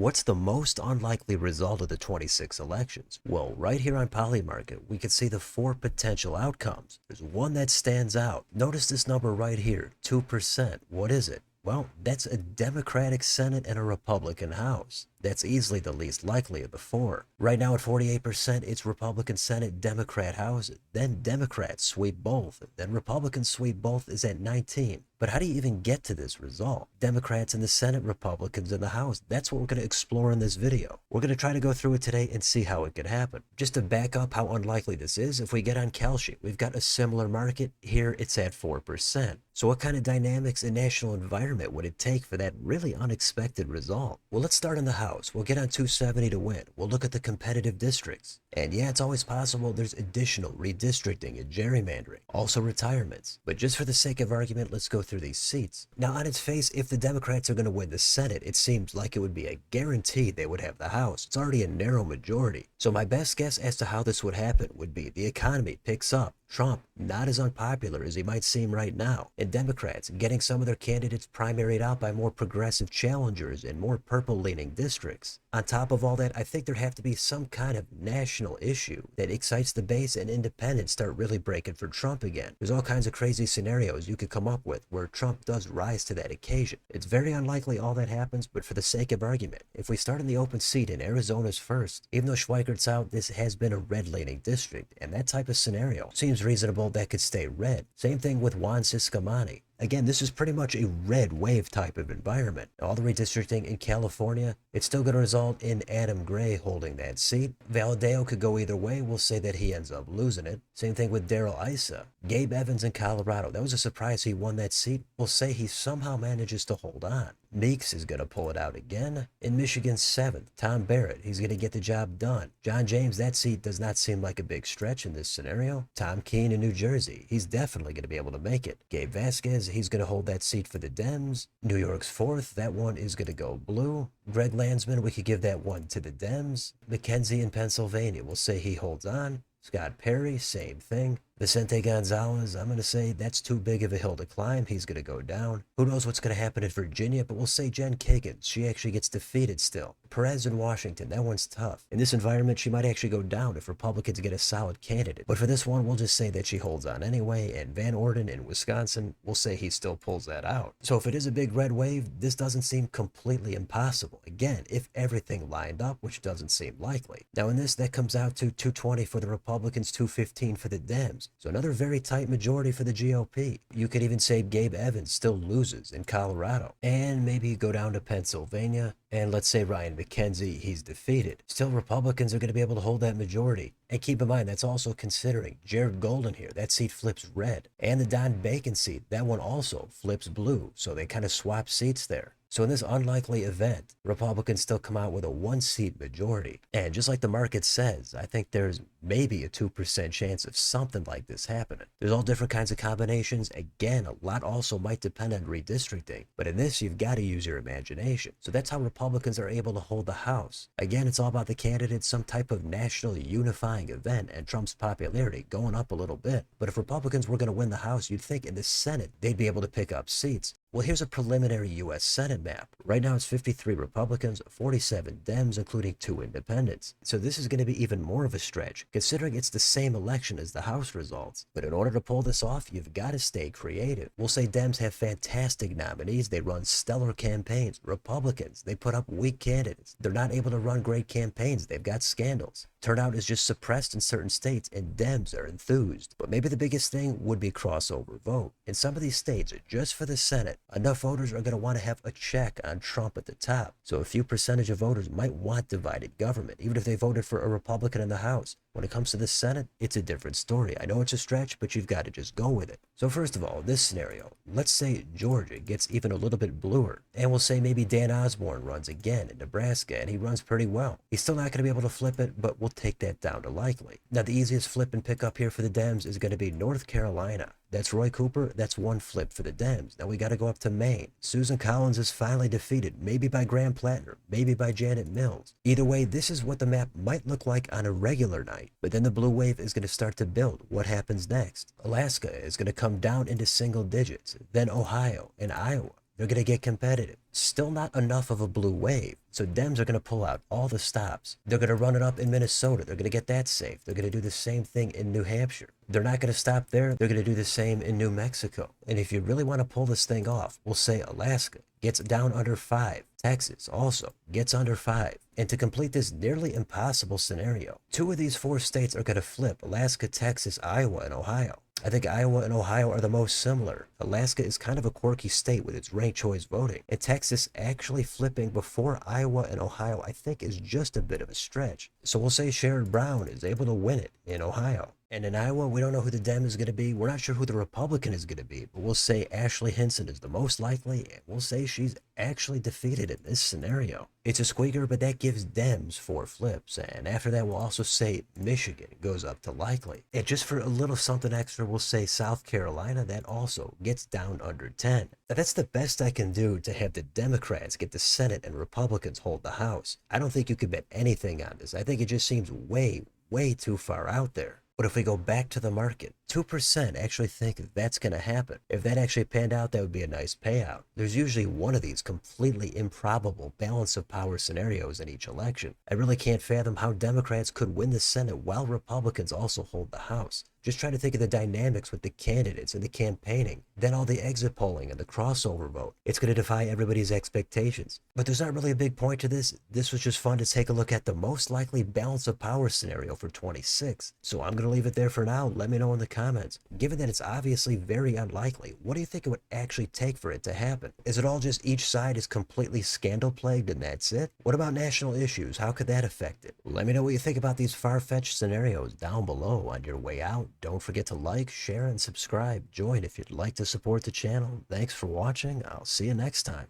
What's the most unlikely result of the 26 elections? Well, right here on Polymarket, we can see the four potential outcomes. There's one that stands out. Notice this number right here, 2%. What is it? Well, that's a Democratic Senate and a Republican House. That's easily the least likely of the four. Right now at 48%, it's Republican Senate, Democrat House. Then Democrats sweep both. Then Republicans sweep both is at 19. But how do you even get to this result? Democrats in the Senate, Republicans in the House. That's what we're going to explore in this video. We're going to try to go through it today and see how it could happen. Just to back up how unlikely this is, if we get on Kalshi, we've got a similar market. Here it's at 4%. So what kind of dynamics and national environment would it take for that really unexpected result? Well, let's start in the House. We'll get on 270 to win. We'll look at the competitive districts. And yeah, it's always possible there's additional redistricting and gerrymandering, also retirements. But just for the sake of argument, let's go through these seats. Now, on its face, if the Democrats are going to win the Senate, it seems like it would be a guarantee they would have the House. It's already a narrow majority. So my best guess as to how this would happen would be the economy picks up. Trump, not as unpopular as he might seem right now, and Democrats getting some of their candidates primaried out by more progressive challengers in more purple-leaning districts. On top of all that, I think there'd have to be some kind of national issue that excites the base and independents start really breaking for Trump again. There's all kinds of crazy scenarios you could come up with where Trump does rise to that occasion. It's very unlikely all that happens, but for the sake of argument, if we start in the open seat in Arizona's first, even though Schweikert's out, this has been a red-leaning district, and that type of scenario seems reasonable that could stay red. Same thing with Juan Ciscomani. Again, this is pretty much a red wave type of environment. All the redistricting in California, it's still going to result in Adam Gray holding that seat. Valadao could go either way. We'll say that he ends up losing it. Same thing with Darrell Issa. Gabe Evans in Colorado. That was a surprise he won that seat. We'll say he somehow manages to hold on. Meeks is going to pull it out again. In Michigan's 7th, Tom Barrett, he's going to get the job done. John James, that seat does not seem like a big stretch in this scenario. Tom Keene in New Jersey, he's definitely going to be able to make it. Gabe Vasquez, he's going to hold that seat for the Dems. New York's 4th, that one is going to go blue. Greg Landsman, we could give that one to the Dems. McKenzie in Pennsylvania, we'll say he holds on. Scott Perry, same thing. Vicente Gonzalez, I'm going to say that's too big of a hill to climb. He's going to go down. Who knows what's going to happen in Virginia, but we'll say Jen Kagan. She actually gets defeated still. Perez in Washington, that one's tough. In this environment, she might actually go down if Republicans get a solid candidate. But for this one, we'll just say that she holds on anyway. And Van Orden in Wisconsin, we'll say he still pulls that out. So if it is a big red wave, this doesn't seem completely impossible. Again, if everything lined up, which doesn't seem likely. Now in this, that comes out to 220 for the Republicans, 215 for the Dems. So another very tight majority for the GOP. You could even say Gabe Evans still loses in Colorado. And maybe go down to Pennsylvania. And let's say Ryan McKenzie, he's defeated. Still, Republicans are going to be able to hold that majority. And keep in mind, that's also considering Jared Golden here. That seat flips red. And the Don Bacon seat, that one also flips blue. So they kind of swap seats there. So in this unlikely event, Republicans still come out with a 1-seat majority. And just like the market says, I think there's maybe a 2% chance of something like this happening. There's all different kinds of combinations. Again, a lot also might depend on redistricting. But in this, you've got to use your imagination. So that's how Republicans are able to hold the House. Again, it's all about the candidates, some type of national unifying event, and Trump's popularity going up a little bit. But if Republicans were going to win the House, you'd think in the Senate, they'd be able to pick up seats. Well, here's a preliminary U.S. Senate map. Right now it's 53 Republicans, 47 Dems, including 2 independents. So this is going to be even more of a stretch, considering it's the same election as the House results. But in order to pull this off, you've got to stay creative. We'll say Dems have fantastic nominees. They run stellar campaigns. Republicans, they put up weak candidates. They're not able to run great campaigns. They've got scandals. Turnout is just suppressed in certain states, and Dems are enthused. But maybe the biggest thing would be crossover vote. In some of these states, just for the Senate, enough voters are going to want to have a check on Trump at the top. So a few percentage of voters might want divided government, even if they voted for a Republican in the House. When it comes to the Senate, it's a different story. I know it's a stretch, but you've got to just go with it. So first of all, this scenario, let's say Georgia gets even a little bit bluer. And we'll say maybe Dan Osborne runs again in Nebraska, and he runs pretty well. He's still not going to be able to flip it, but we'll take that down to likely. Now, the easiest flip and pick up here for the Dems is going to be North Carolina. That's Roy Cooper. That's one flip for the Dems. Now we got to go up to Maine. Susan Collins is finally defeated, maybe by Graham Plattner, maybe by Janet Mills. Either way, this is what the map might look like on a regular night. But then the blue wave is going to start to build. What happens next? Alaska is going to come down into single digits. Then Ohio and Iowa. They're going to get competitive. Still not enough of a blue wave. So Dems are going to pull out all the stops. They're going to run it up in Minnesota. They're going to get that safe. They're going to do the same thing in New Hampshire. They're not going to stop there. They're going to do the same in New Mexico. And if you really want to pull this thing off, we'll say Alaska gets down under 5. Texas also gets under 5. And to complete this nearly impossible scenario, 2 of these 4 states are going to flip: Alaska, Texas, Iowa, and Ohio. I think Iowa and Ohio are the most similar. Alaska is kind of a quirky state with its ranked choice voting, and Texas actually flipping before Iowa and Ohio I think is just a bit of a stretch. So we'll say Sherrod Brown is able to win it in Ohio. And in Iowa, we don't know who the Dem is going to be. We're not sure who the Republican is going to be, but we'll say Ashley Hinson is the most likely, and we'll say she's actually defeated in this scenario. It's a squeaker, but that gives Dems 4 flips, and after that we'll also say Michigan goes up to likely. And just for a little something extra, we'll say South Carolina, that also gets down under 10. Now that's the best I can do to have the Democrats get the Senate and Republicans hold the House. I don't think you could bet anything on this. I think it just seems way too far out there. But if we go back to the market, 2% actually think that's going to happen. If that actually panned out, that would be a nice payout. There's usually one of these completely improbable balance of power scenarios in each election. I really can't fathom how Democrats could win the Senate while Republicans also hold the House. Just try to think of the dynamics with the candidates and the campaigning, then all the exit polling and the crossover vote. It's going to defy everybody's expectations. But there's not really a big point to this. This was just fun to take a look at the most likely balance of power scenario for 26. So I'm going to leave it there for now. Let me know in the comments. Given that it's obviously very unlikely, what do you think it would actually take for it to happen? Is it all just each side is completely scandal plagued and that's it? What about national issues? How could that affect it? Let me know what you think about these far-fetched scenarios down below on your way out. Don't forget to like, share, and subscribe. Join if you'd like to support the channel. Thanks for watching. I'll see you next time.